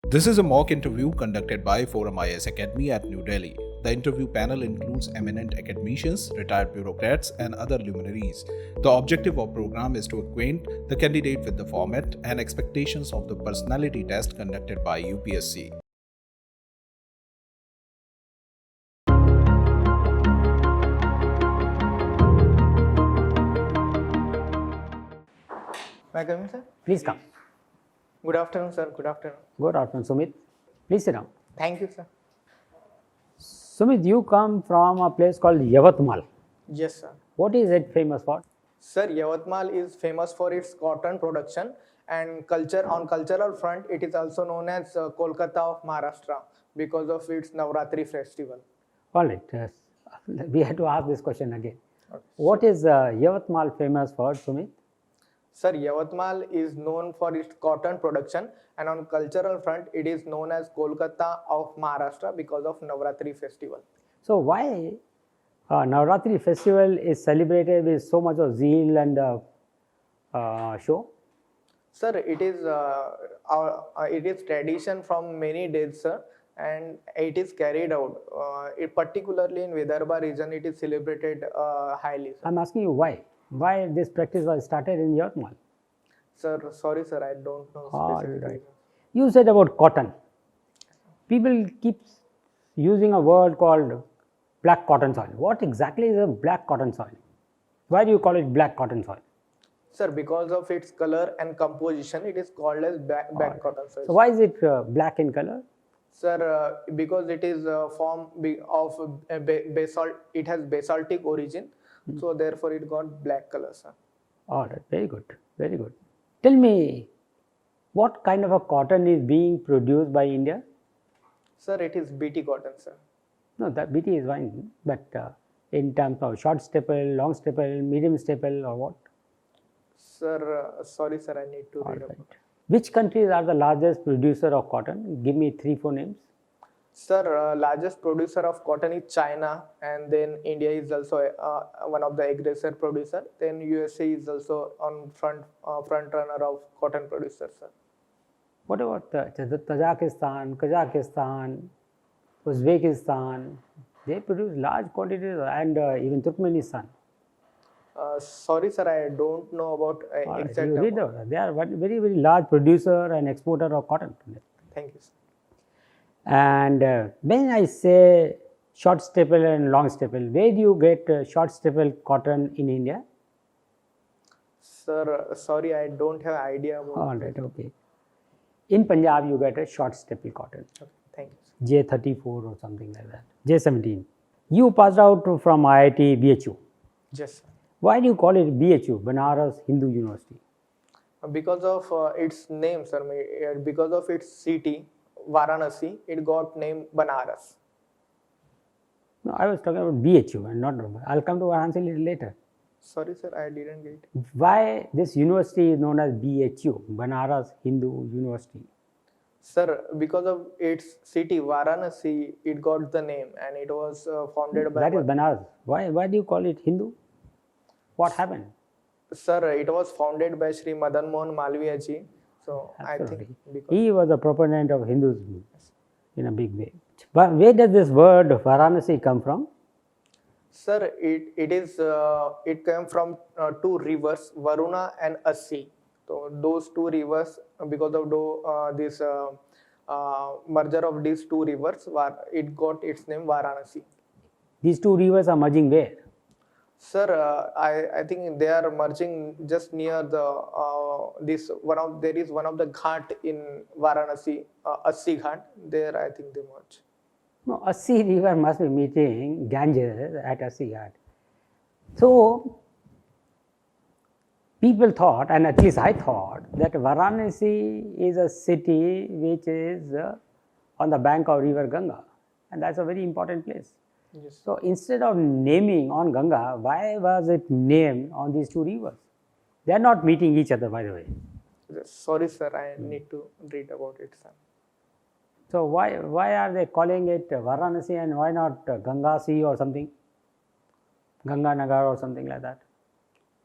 This is a mock interview conducted by Forum IAS Academy at New Delhi. The interview panel includes eminent academicians, retired bureaucrats, and other luminaries. The objective of the program is to acquaint the candidate with the format and expectations of the personality test conducted by UPSC. May I come in, sir? Please come. Good afternoon, sir. Good afternoon. Good afternoon, Sumit. Please sit down. Thank you, sir. Sumit, you come from a place called Yavatmal. Yes, sir. What is it famous for? Sir, Yavatmal is famous for its cotton production and culture. On cultural front, it is also known as Kolkata of Mahrashtra because of its Navratri festival. All right. We had to ask this question again. Okay. What is Yavatmal famous for, Sumit? Sir, Yavatmal is known for its cotton production, and on cultural front, it is known as Kolkata of Maharashtra because of Navratri festival. So why Navratri festival is celebrated with so much of zeal and show? Sir, it is tradition from many days, sir, and it is carried out. Particularly in Vidarbha region, it is celebrated highly. Sir. I'm asking you why. Why this practice was started in Yavatmal? Sir, sorry, sir, I don't know specific right. You said about cotton. People keep using a word called black cotton soil. What exactly is a black cotton soil? Why do you call it black cotton soil? Sir, because of its color and composition, it is called as black cotton soil. So why is it black in color? Sir, because it is form of basalt. It has basaltic origin, so therefore it got black color, sir. All right, very good, very good. Tell me, what kind of a cotton is being produced by India? Sir, it is BT cotton, sir. No, that BT is fine, but in terms of short staple, long staple, medium staple, or what? Sir, sorry, sir, I need to read about it. Which countries are the largest producer of cotton? Give me 3-4 names. Sir, largest producer of cotton is China, and then India is also one of the aggressor producer. Then USA is also on front runner of cotton producer, sir. What about Tajikistan, Kazakhstan, Uzbekistan? They produce large quantities, and even Turkmenistan. Sorry, sir, I don't know about exact. You read they are very, very large producer and exporter of cotton. Thank you, sir. And when I say short staple and long staple, where do you get short staple cotton in India? Sir, sorry, I don't have idea about. All right, okay. In Punjab, you get a short staple cotton. Okay, thank you, sir. J34 or something like that. J17. You passed out from IIT BHU. Yes, sir. Why do you call it BHU, Banaras Hindu University? Because of its name, sir. Because of its city, Varanasi, it got named Banaras. No, I was talking about BHU and not. I'll come to Varanasi a little later. Sorry, sir, I didn't get it. Why this university is known as BHU, Banaras Hindu University? Sir, because of its city, Varanasi, it got the name, and it was founded by. That is Banaras. Why do you call it Hindu? What happened? Sir, it was founded by Sri Madan Mohan Malviya ji. So Absolutely. I think because He was a proponent of Hinduism in a big way. But where does this word Varanasi come from? Sir, it came from two rivers, Varuna and Assi. So those two rivers, because of this merger of these two rivers, it got its name Varanasi. These two rivers are merging where? Sir, I think they are merging just near the there is one of the ghat in Varanasi, Assi Ghat. There I think they merge. No, Assi river must be meeting Ganges at Assi Ghat. So people thought, and at least I thought, that Varanasi is a city which is on the bank of river Ganga, and that's a very important place. Yes. So instead of naming on Ganga, why was it named on these two rivers? They are not meeting each other, by the way. Sorry, sir, I need to read about it, sir. So why are they calling it Varanasi and why not Ganga Sea or something? Ganga Nagar or something like that?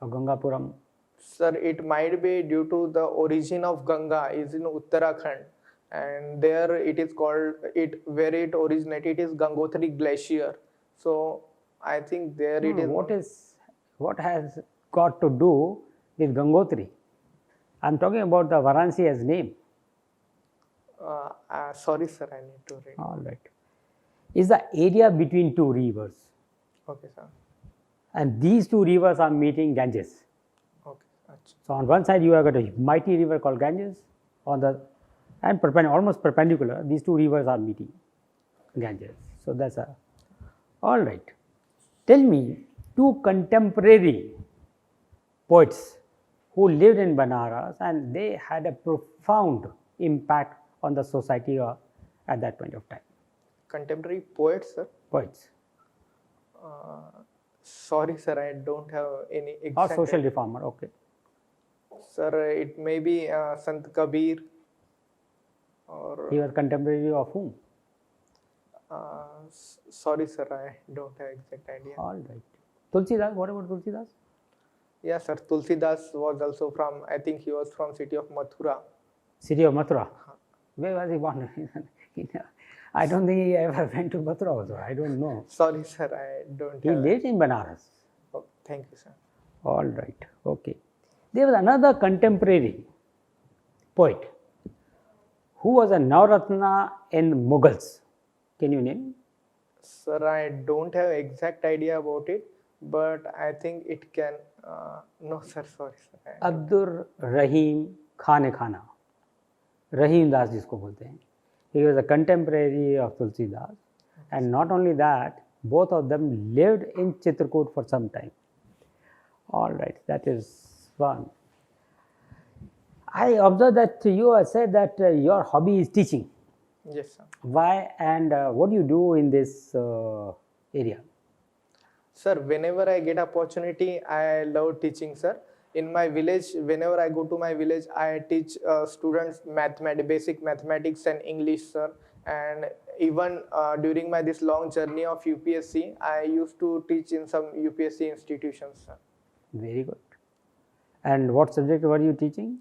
Or Gangapuram? Sir, it might be due to the origin of Ganga is in Uttarakhand, and there it is called where it originated is Gangotri Glacier. So I think there it is. What has got to do with Gangotri? I'm talking about the Varanasi as name. Sorry, sir, I need to read. All right. Is the area between two rivers. Okay, sir. And these two rivers are meeting Ganges. Okay. Achha. So on one side you have got a mighty river called Ganges, on the and almost perpendicular, these two rivers are meeting Ganges. So that's a all right. Tell me two contemporary poets who lived in Banaras and they had a profound impact on the society at that point of time. Contemporary poets, sir. Poets. Sorry, sir, I don't have any Or exact. social reformer, okay. Sir, it may be Sant Kabir or. He was contemporary of whom? Sorry, sir, I don't have exact idea. All right. Tulsidas, what about Tulsidas? Yeah, sir, Tulsidas was also from, I think he was from city of Mathura. City of Mathura. Where was he born? I don't think he ever went to Mathura also. I don't know. Sorry, sir, I don't He have. lived in Banaras. Oh, thank you, sir. All right. Okay. There was another contemporary poet who was a Navratna in Mughals. Can you name? Sir, I don't have exact idea about it, but I think it can. No, sir, sorry, sir. Abdur Rahim Khan Khana. Rahim Das जिसको बोलते हैं. He was a contemporary of Tulsidas, and not only that, both of them lived in Chitrakoot for some time. All right, that is one. I observed that you have said that your hobby is teaching. Yes, sir. Why and what do you do in this area? Sir, whenever I get opportunity, I love teaching, sir. In my village, whenever I go to my village, I teach students basic mathematics and English, sir. And even during my this long journey of UPSC, I used to teach in some UPSC institutions, sir. Very good. And what subject were you teaching?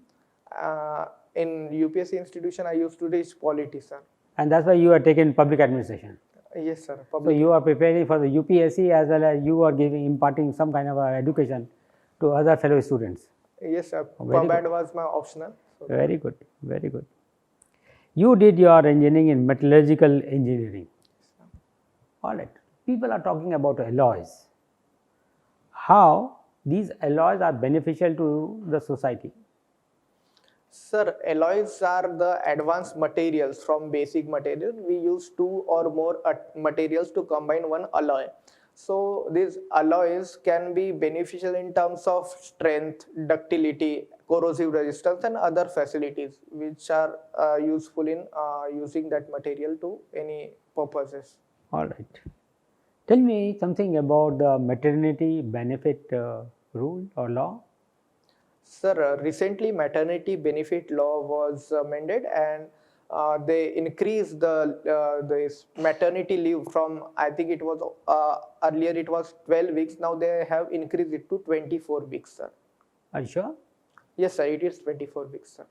In UPSC institution, I used to teach polity, sir. And that's why you are taking public administration. Yes, sir. So you are preparing for the UPSC as well as you are imparting some kind of education to other fellow students. Yes, sir. Very PubAd was my optional. So Very good, very good. You did your engineering in metallurgical engineering. All right. People are talking about alloys. How these alloys are beneficial to the society? Sir, alloys are the advanced materials from basic material. We use two or more materials to combine one alloy. So these alloys can be beneficial in terms of strength, ductility, corrosive resistance and other facilities which are useful in using that material to any purposes. All right. Tell me something about the maternity benefit rule or law. Sir, recently maternity benefit law was amended and they increased this maternity leave from, I think it was earlier it was 12 weeks. Now they have increased it to 24 weeks, sir. Are you sure? Yes, sir. It is 24 weeks, sir.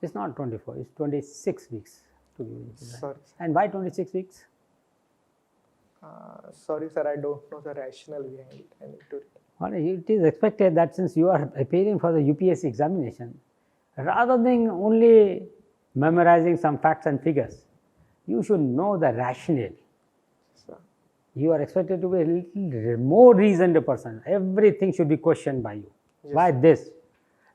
It's not 24. It's 26 weeks. To be Sorry, sir. And why 26 weeks? Sorry, sir. I don't know the rationale behind it. I need to read. Well, it is expected that since you are appearing for the UPSC examination, rather than only memorizing some facts and figures, you should know the rationale. Sir. You are expected to be a little more reasoned person. Everything should be questioned by you. Yes, Why this?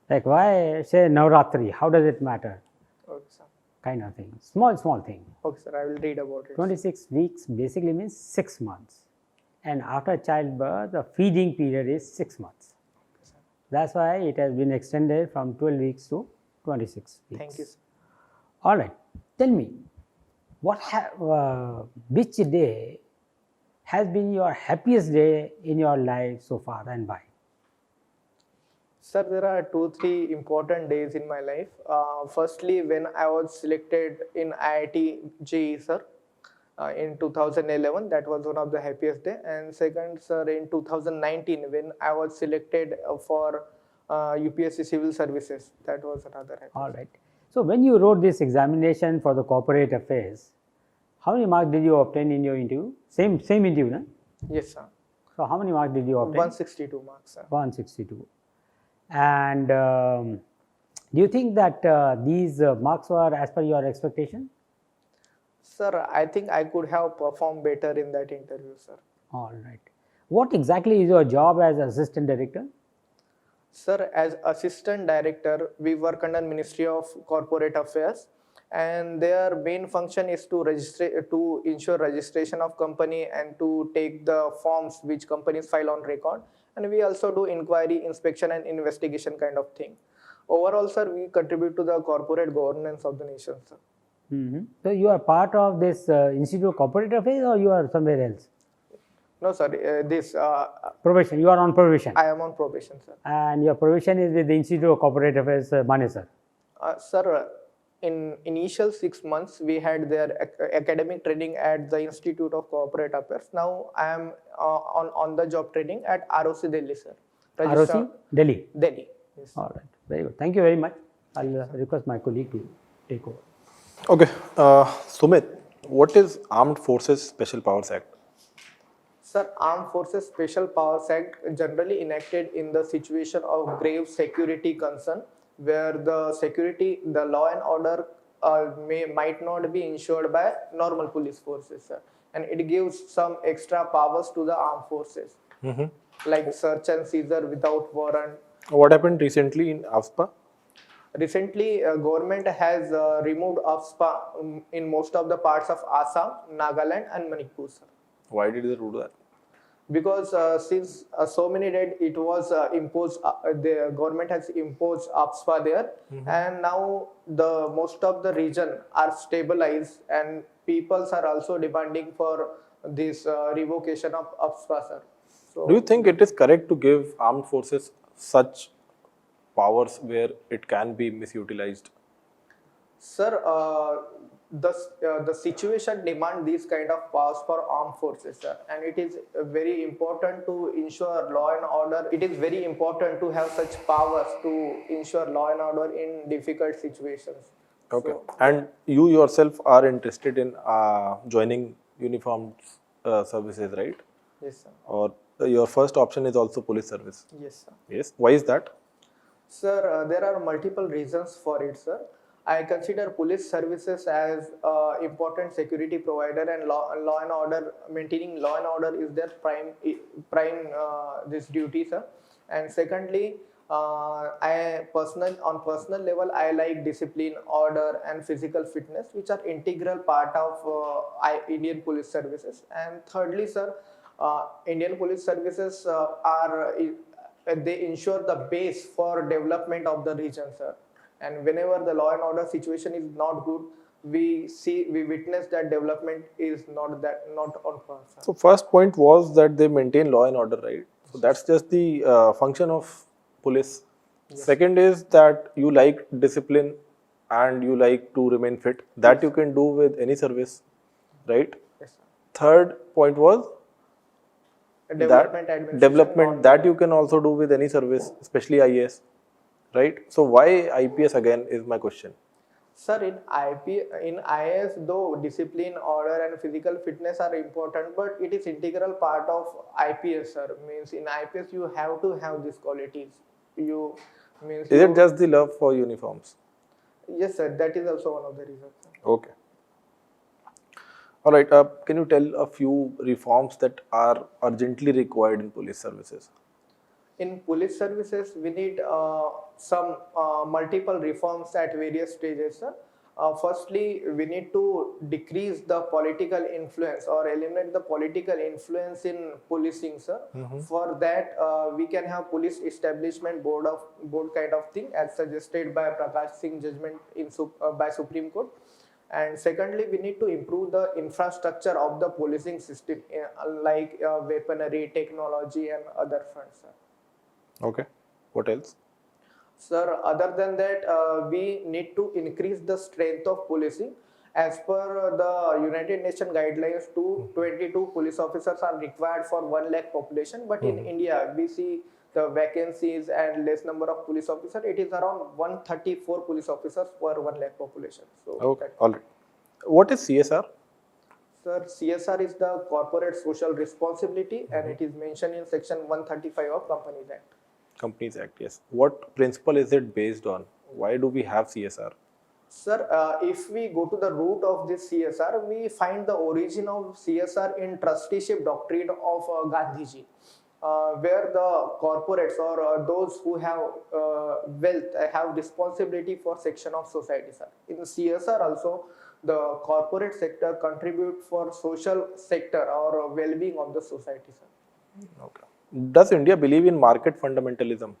Like why say Navratri? How does it matter? Okay, sir. Kind of thing. Small thing. Okay, sir. I will read about it. 26 weeks basically means 6 months. And after childbirth, the feeding period is 6 months. Okay, sir. That's why it has been extended from 12 weeks to 26 weeks. Thank you, sir. All right. Tell me, which day has been your happiest day in your life so far and why? Sir, there are 2-3 important days in my life. Firstly, when I was selected in IIT-JEE, sir, in 2011, that was one of the happiest day. And second, sir, in 2019, when I was selected for UPSC Civil Services, that was another happy. All right. So when you wrote this examination for the corporate affairs, how many marks did you obtain in your interview? Same interview, no? Yes, sir. So how many marks did you obtain? 162 marks, sir. 162. And do you think that these marks were as per your expectation? Sir, I think I could have performed better in that interview, sir. All right. What exactly is your job as assistant director? Sir, as assistant director, we work under Ministry of Corporate Affairs, and their main function is to ensure registration of company and to take the forms which companies file on record. And we also do inquiry, inspection, and investigation kind of thing. Overall, sir, we contribute to the corporate governance of the nation, sir. So you are part of this Institute of Corporate Affairs, or you are somewhere else? No, sir. Probation. You are on probation. I am on probation, sir. And your probation is with the Institute of Corporate Affairs, Manesar. Sir, in initial 6 months, we had their academic training at the Institute of Corporate Affairs. Now I am on the job training at ROC Delhi, sir. ROC Delhi. Delhi. Yes. All right. Very good. Thank you very much. I'll request my colleague to take over. Okay, Sumit, what is Armed Forces Special Powers Act? Sir, Armed Forces Special Powers Act generally enacted in the situation of grave security concern, where the law and order might not be ensured by normal police forces, sir. And it gives some extra powers to the armed forces, like search and seizure without warrant. What happened recently in AFSPA? Recently, government has removed AFSPA in most of the parts of Assam, Nagaland, and Manipur, sir. Why did they do that? Because since so many days it was imposed, the government has imposed AFSPA there, and now the most of the region are stabilized, and peoples are also demanding for this revocation of AFSPA, sir. So, Do you think it is correct to give armed forces such powers where it can be misutilized? sir, the situation demand these kind of powers for armed forces, sir, and it is very important to ensure law and order. It is very important to have such powers to ensure law and order in difficult situations. Okay. So, And you yourself are interested in joining uniformed services, right? yes, sir. Or your first option is also police service? Yes, sir. Yes. Why is that? Sir, there are multiple reasons for it, sir. I consider police services as important security provider, and law and order, maintaining law and order is their prime this duty, sir. And secondly, on personal level, I like discipline, order, and physical fitness, which are integral part of Indian police services. And thirdly, sir, Indian police services they ensure the base for development of the region, sir. And whenever the law and order situation is not good, we witness that development is not on par, sir. So first point was that they maintain law and order, right? So that's just the function of police. Yes. Second is that you like discipline and you like to remain fit. That you can do with any service, right? Yes, sir. Third point was Development, that administration, development that you can also do with any service, especially IAS, right? So why IPS again is my question. Sir, in IAS, though discipline, order, and physical fitness are important, but it is integral part of IPS, sir. Means in IPS you have to have these qualities. Is it just the love for uniforms? Yes, sir. That is also one of the reasons, sir. Okay. All right. Can you tell a few reforms that are urgently required in police services? In police services, we need some multiple reforms at various stages, sir. Firstly, we need to decrease the political influence or eliminate the political influence in policing, sir. For that, we can have police establishment board kind of thing, as suggested by Prakash Singh judgment by Supreme Court. And secondly, we need to improve the infrastructure of the policing system, like weaponry, technology, and other fronts, sir. Okay. What else? Sir, other than that, we need to increase the strength of policing. As per the United Nations guidelines, 22 police officers are required for 1 lakh population. But in India, we see the vacancies and less number of police officers, it is around 134 police officers per 1 lakh population. So Okay, that, all right. What is CSR? sir, CSR is the corporate social responsibility, and it is mentioned in section 135 of Companies Act. Companies Act, yes. What principle is it based on? Why do we have CSR? Sir, if we go to the root of this CSR, we find the origin of CSR in trusteeship doctrine of Gandhiji, where the corporates or those who have wealth have responsibility for section of society, sir. In CSR also, the corporate sector contribute for social sector or well-being of the society, sir. Okay. Does India believe in market fundamentalism?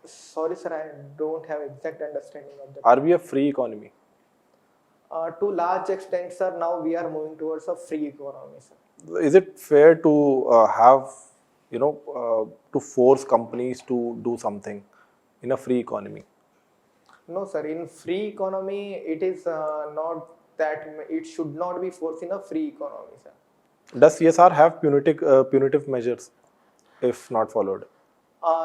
Sorry, sir, I don't have exact understanding of that. Are we a free economy? To large extent, sir, now we are moving towards a free economy, sir. Is it fair to have, to force companies to do something in a free economy? No, sir. In free economy, it is not that it should not be forced in a free economy, sir. Does CSR have punitive measures if not followed?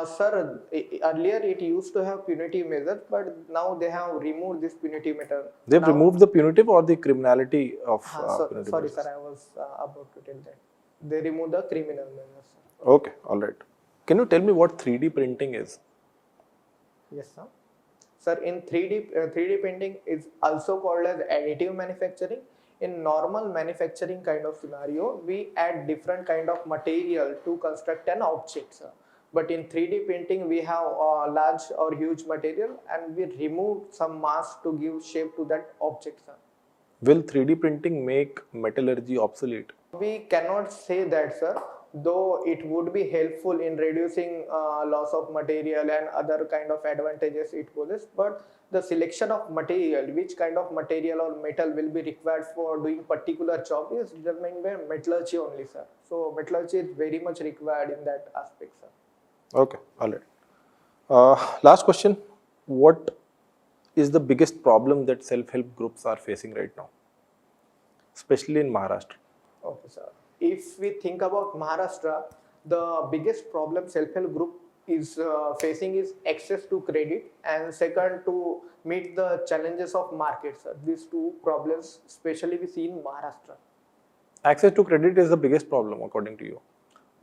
Sir, earlier it used to have punitive measures, but now they have removed this punitive measure. They've Now, removed the punitive or the criminality of punitive sorry, measures? sir, I was about to tell that. They removed the criminal measures, sir. Okay, all right. Can you tell me what 3D printing is? Yes, sir. Sir, in 3D printing is also called as additive manufacturing. In normal manufacturing kind of scenario, we add different kind of material to construct an object, sir. But in 3D printing, we have large or huge material and we remove some mass to give shape to that object, sir. Will 3D printing make metallurgy obsolete? We cannot say that, sir, though it would be helpful in reducing loss of material and other kind of advantages it poses, but the selection of material, which kind of material or metal will be required for doing particular job is determined by metallurgy only, sir. So metallurgy is very much required in that aspect, sir. Okay, all right. Last question. What is the biggest problem that self-help groups are facing right now, especially in Maharashtra? Okay, sir. If we think about Maharashtra, the biggest problem self-help group is facing is access to credit, and second to meet the challenges of market, sir. These two problems, especially we see in Maharashtra. Access to credit is the biggest problem according to you.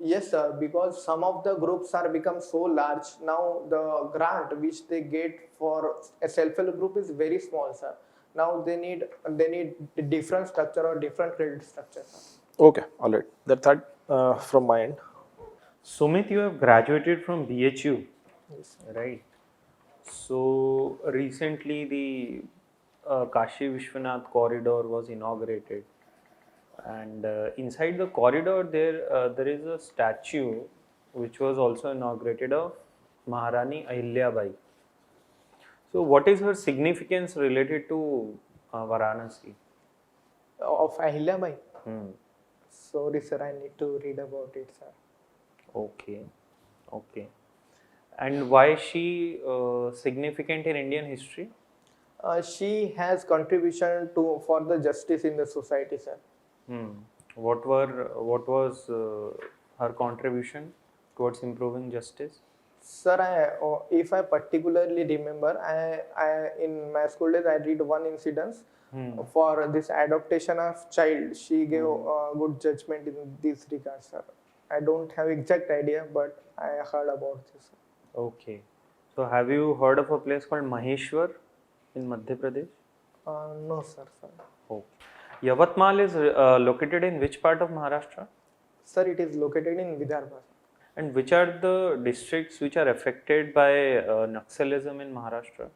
Yes, sir, because some of the groups are become so large now. The grant which they get for a self-help group is very small, sir. Now they need a different structure or different credit structure, sir. Okay, all right. That's that from my end. Sumit, you have graduated from BHU, Yes, sir. right? So recently the Kashi Vishwanath corridor was inaugurated, and inside the corridor there is a statue which was also inaugurated of Maharani Ahilya Bai. So what is her significance related to Varanasi? Of Ahilya Bai. Hmm. Sorry, sir, I need to read about it, sir. Okay, okay. And why is she significant in Indian history? She has contribution to for the justice in the society, sir. What was her contribution towards improving justice? Sir, if I particularly remember, I in my school days I read one incident for this adoption of child. She gave good judgment in this regard, sir. I don't have exact idea, but I heard about this. Okay. So have you heard of a place called Maheshwar in Madhya Pradesh? No, sir. Okay. Yavatmal is located in which part of Maharashtra? Sir, it is located in Vidarbha. And which are the districts which are affected by Naxalism in Maharashtra?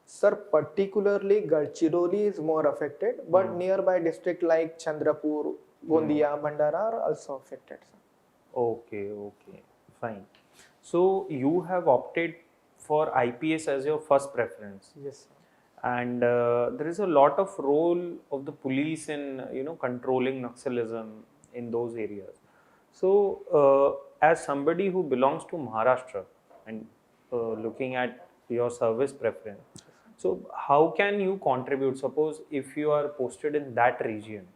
Sir, particularly Gadchiroli is more affected, but nearby district like Chandrapur, Gondia, Bhandara are also affected, sir. Okay, okay, fine. So you have opted for IPS as your first preference. Yes, sir. And there is a lot of role of the police in controlling Naxalism in those areas. So as somebody who belongs to Maharashtra and looking at your service preference, so how can you contribute? Suppose if you are posted in that region,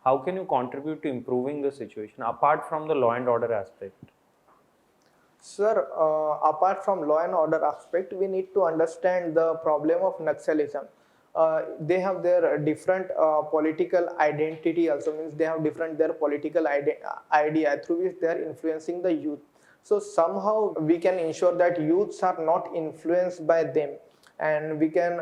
how can you contribute to improving the situation apart from the law and order aspect? Sir, apart from law and order aspect, we need to understand the problem of Naxalism. They have their different political identity also, means they have different their political idea through which they are influencing the youth. So somehow we can ensure that youths are not influenced by them, and we can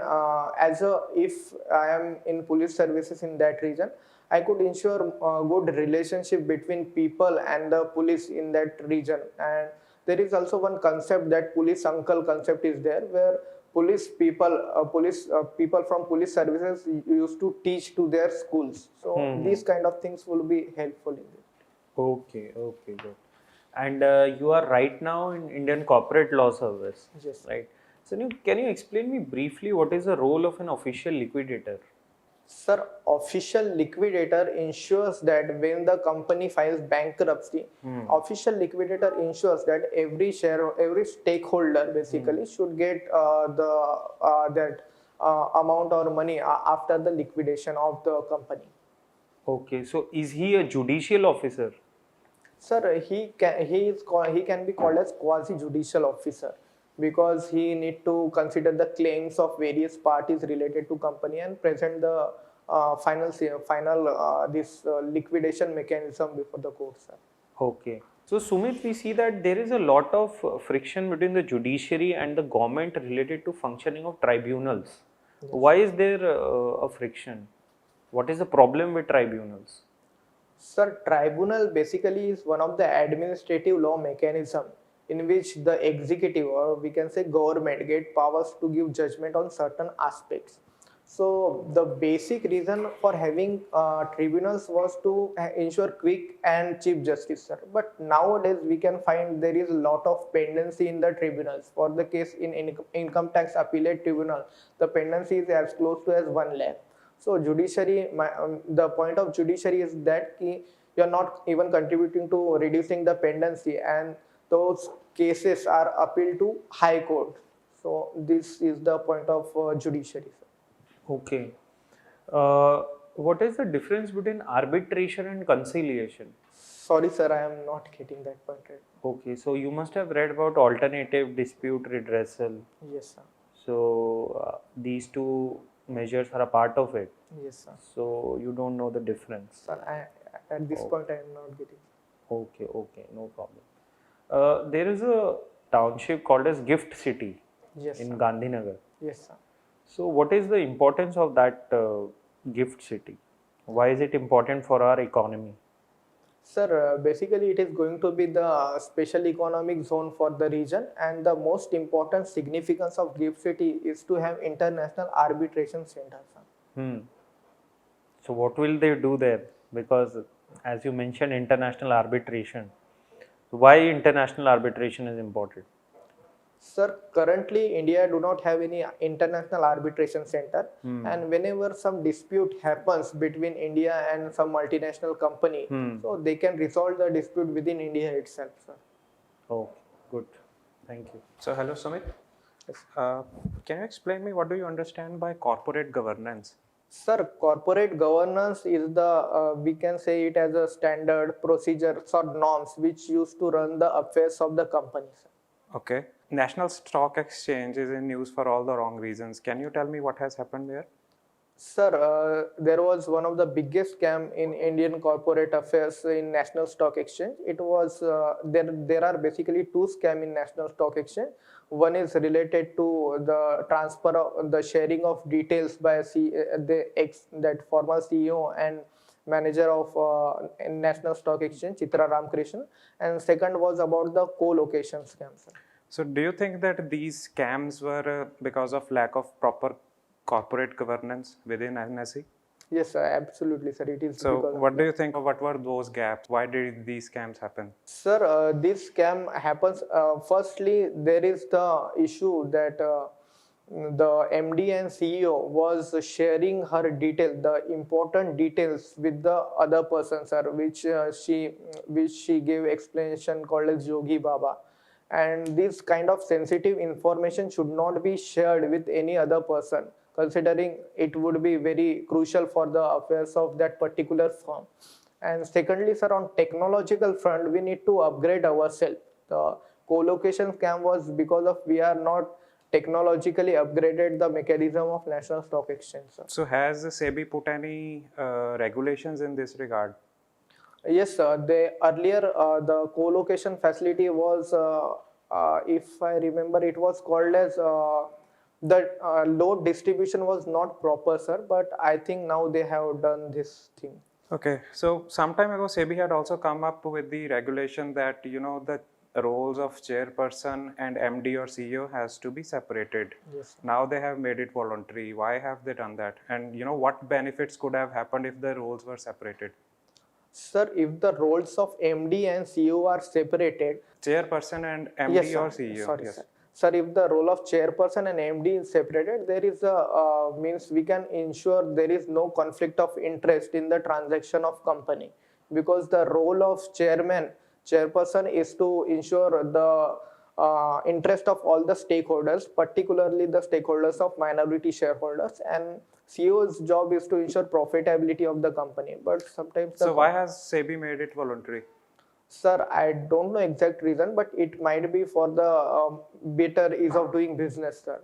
if I am in police services in that region, I could ensure good relationship between people and the police in that region. And there is also one concept, that police uncle concept is there, where police people from police services used to teach to their schools. So these kind of things will be helpful in this. Okay, okay, good. And you are right now in Indian Corporate Law Service, Yes. right? So can you explain me briefly what is the role of an official liquidator? Sir, official liquidator ensures that when the company files bankruptcy, official liquidator ensures that every stakeholder basically should get that amount or money after the liquidation of the company. Okay, so is he a judicial officer? Sir, he can be called as quasi judicial officer, because he need to consider the claims of various parties related to company and present the final liquidation mechanism before the court, sir. Okay. So Sumit, we see that there is a lot of friction between the judiciary and the government related to functioning of tribunals. Yes. Why is there a friction? What is the problem with tribunals? Sir, tribunal basically is one of the administrative law mechanism in which the executive, or we can say government, get powers to give judgment on certain aspects. So the basic reason for having tribunals was to ensure quick and cheap justice, sir. But nowadays we can find there is a lot of pendency in the tribunals. For the case in income tax appellate tribunal, the pendency is as close to as 1 lakh. So judiciary, the point of judiciary is that you are not even contributing to reducing the pendency, and those cases are appealed to High Court. So this is the point of judiciary, sir. Okay. What is the difference between arbitration and conciliation? Sorry, sir, I am not getting that point right. Okay, so you must have read about alternative dispute redressal. Yes, sir. So these two measures are a part of it. Yes, sir. So you don't know the difference. Sir, at this point I am not getting. Okay, okay, no problem. There is a township called as Gift City, Yes, in sir. Gandhinagar. Yes, sir. So what is the importance of that Gift City? Why is it important for our economy? Sir, basically it is going to be the special economic zone for the region, and the most important significance of Gift City is to have international arbitration center, sir. So what will they do there? Because as you mentioned, international arbitration. Why international arbitration is important? Sir, currently India do not have any international arbitration center, and whenever some dispute happens between India and some multinational company, so they can resolve the dispute within India itself, sir. Oh, good. Thank you. So, hello Sumit. Yes. Can you explain me what do you understand by corporate governance? Sir, corporate governance is the, we can say it as a standard procedures or norms which used to run the affairs of the company, sir. Okay. National Stock Exchange is in news for all the wrong reasons. Can you tell me what has happened there? Sir, there was one of the biggest scam in Indian corporate affairs in National Stock Exchange. It was there are basically two scams in National Stock Exchange. One is related to the transfer of the sharing of details by that former CEO and manager of National Stock Exchange, Chitra Ramkrishnan, and second was about the co-location scam, sir. So, do you think that these scams were because of lack of proper corporate governance within NSE? Yes, sir, absolutely, sir. It is. So, what do you think? What were those gaps? Why did these scams happen? Sir, this scam happens. Firstly, there is the issue that the MD and CEO was sharing her the important details with the other person, sir, which she gave explanation called as Yogi Baba. And this kind of sensitive information should not be shared with any other person, considering it would be very crucial for the affairs of that particular firm. And secondly, sir, on technological front, we need to upgrade ourselves. co-location scam was because of we are not technologically upgraded the mechanism of National Stock Exchange, sir. So has the SEBI put any regulations in this regard? Yes, sir. They earlier the co-location facility was, if I remember, it was called as the load distribution was not proper, sir. But I think now they have done this thing. Okay, so some time ago, SEBI had also come up with the regulation that the roles of chairperson and MD or CEO has to be separated. Yes, sir. Now they have made it voluntary. Why have they done that? And what benefits could have happened if the roles were separated? Sir, if the roles of MD and CEO are separated, Chairperson and MD yes, sir. or CEO. Sorry, Yes. sir. Sir, if the role of chairperson and MD is separated, there is a means we can ensure there is no conflict of interest in the transaction of company, because the role of chairperson is to ensure the interest of all the stakeholders, particularly the stakeholders of minority shareholders, and CEO's job is to ensure profitability of the company. But sometimes So why has SEBI made it voluntary? Sir, I don't know exact reason, but it might be for the better ease of doing business, sir.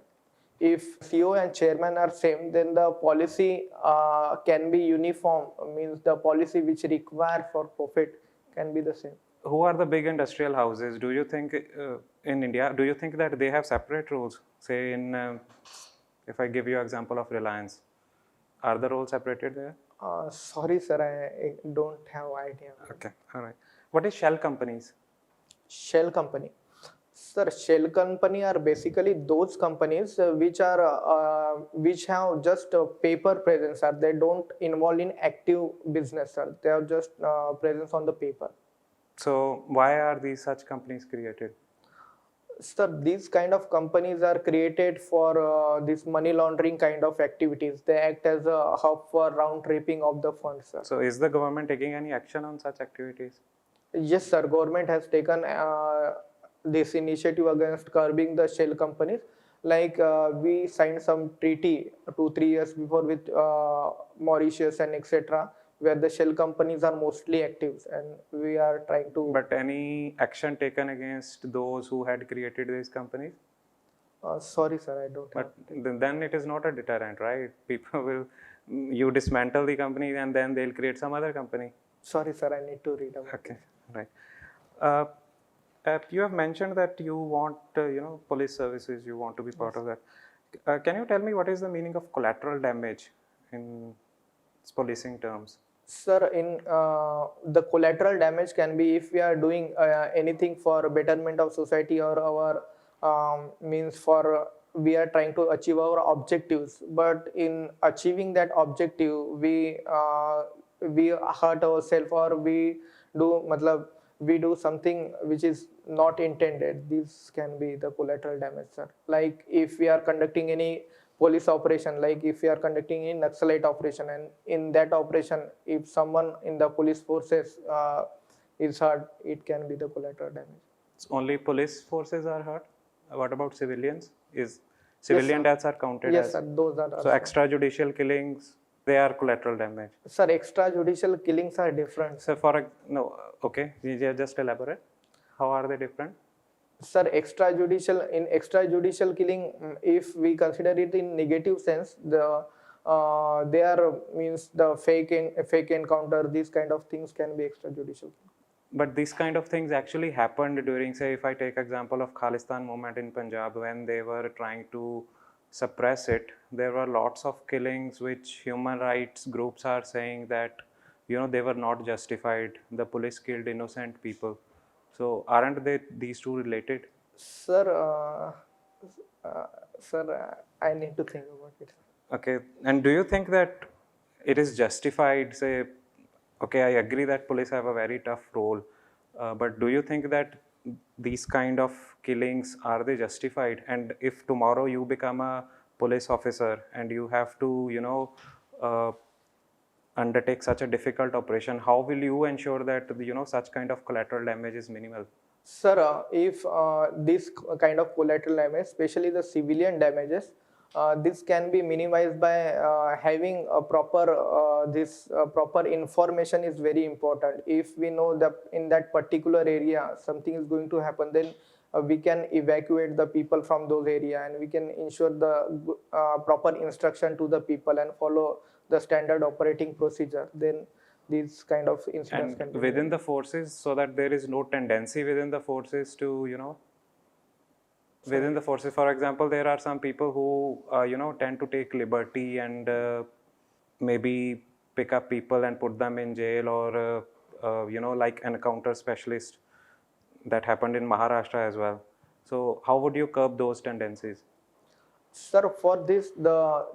If CEO and chairman are same, then the policy can be uniform. Means the policy which require for profit can be the same. Who are the big industrial houses? Do you think in India, do you think that they have separate rules? Say if I give you example of Reliance, are the roles separated there? Sorry, sir, I don't have idea. Okay, all right. What is shell companies? Shell company. Sir, shell company are basically those companies which have just paper presence, sir. They don't involve in active business, sir. They have just presence on the paper. So why are these such companies created? Sir, these kind of companies are created for this money laundering kind of activities. They act as a hub for round tripping of the funds, sir. So is the government taking any action on such activities? Yes, sir. Government has taken this initiative against curbing the shell companies. Like we signed some treaty 2-3 years before with Mauritius and etc., where the shell companies are mostly active, and we are trying to. But any action taken against those who had created these companies? Sorry, sir, I don't. But then it is not a deterrent, right? People will, you dismantle the company and then they'll create some other company. Sorry, sir, I need to read about. Okay, right. You have mentioned that you want, police services, you want to be part of that. Can you tell me what is the meaning of collateral damage in policing terms? Sir, in the collateral damage can be if we are doing anything for betterment of society or our means for we are trying to achieve our objectives. But in achieving that objective, we hurt ourselves or we do something which is not intended. This can be the collateral damage, sir. Like if we are conducting any police operation, like if we are conducting a Naxalite operation, and in that operation, if someone in the police forces is hurt, it can be the collateral damage. So only police forces are hurt? What about civilians? Is civilian deaths are counted Yes, as? sir, those are. So extrajudicial killings, they are collateral damage. Sir, extrajudicial killings are different. So okay, just elaborate. How are they different? Sir, extrajudicial killing, if we consider it in negative sense, they are means the fake encounter. These kind of things can be extrajudicial. But these kind of things actually happened during, say, if I take example of Khalistan movement in Punjab, when they were trying to suppress it, there were lots of killings which human rights groups are saying that they were not justified. The police killed innocent people. So aren't these two related? Sir, I need to think about it. Okay, and do you think that it is justified? Say, okay, I agree that police have a very tough role, but do you think that these kind of killings, are they justified? And if tomorrow you become a police officer and you have to, undertake such a difficult operation, how will you ensure that such kind of collateral damage is minimal? Sir, if this kind of collateral damage, especially the civilian damages, this can be minimized by having a proper information is very important. If we know that in that particular area something is going to happen, then we can evacuate the people from those area, and we can ensure the proper instruction to the people and follow the standard operating procedure, then these kind of incidents can And be within the forces, so that there is no tendency within the forces to, within the forces, for example, there are some people who, tend to take liberty and maybe pick up people and put them in jail, or, like encounter specialist that happened in Maharashtra as well. So how would you curb those tendencies? Sir, for this, the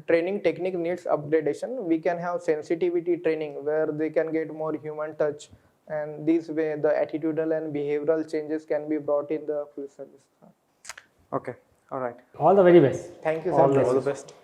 training technique needs upgradation. We can have sensitivity training where they can get more human touch, and this way the attitudinal and behavioral changes can be brought in the police service. Okay, all right. All the very best. Thank you, sir. All the All the best.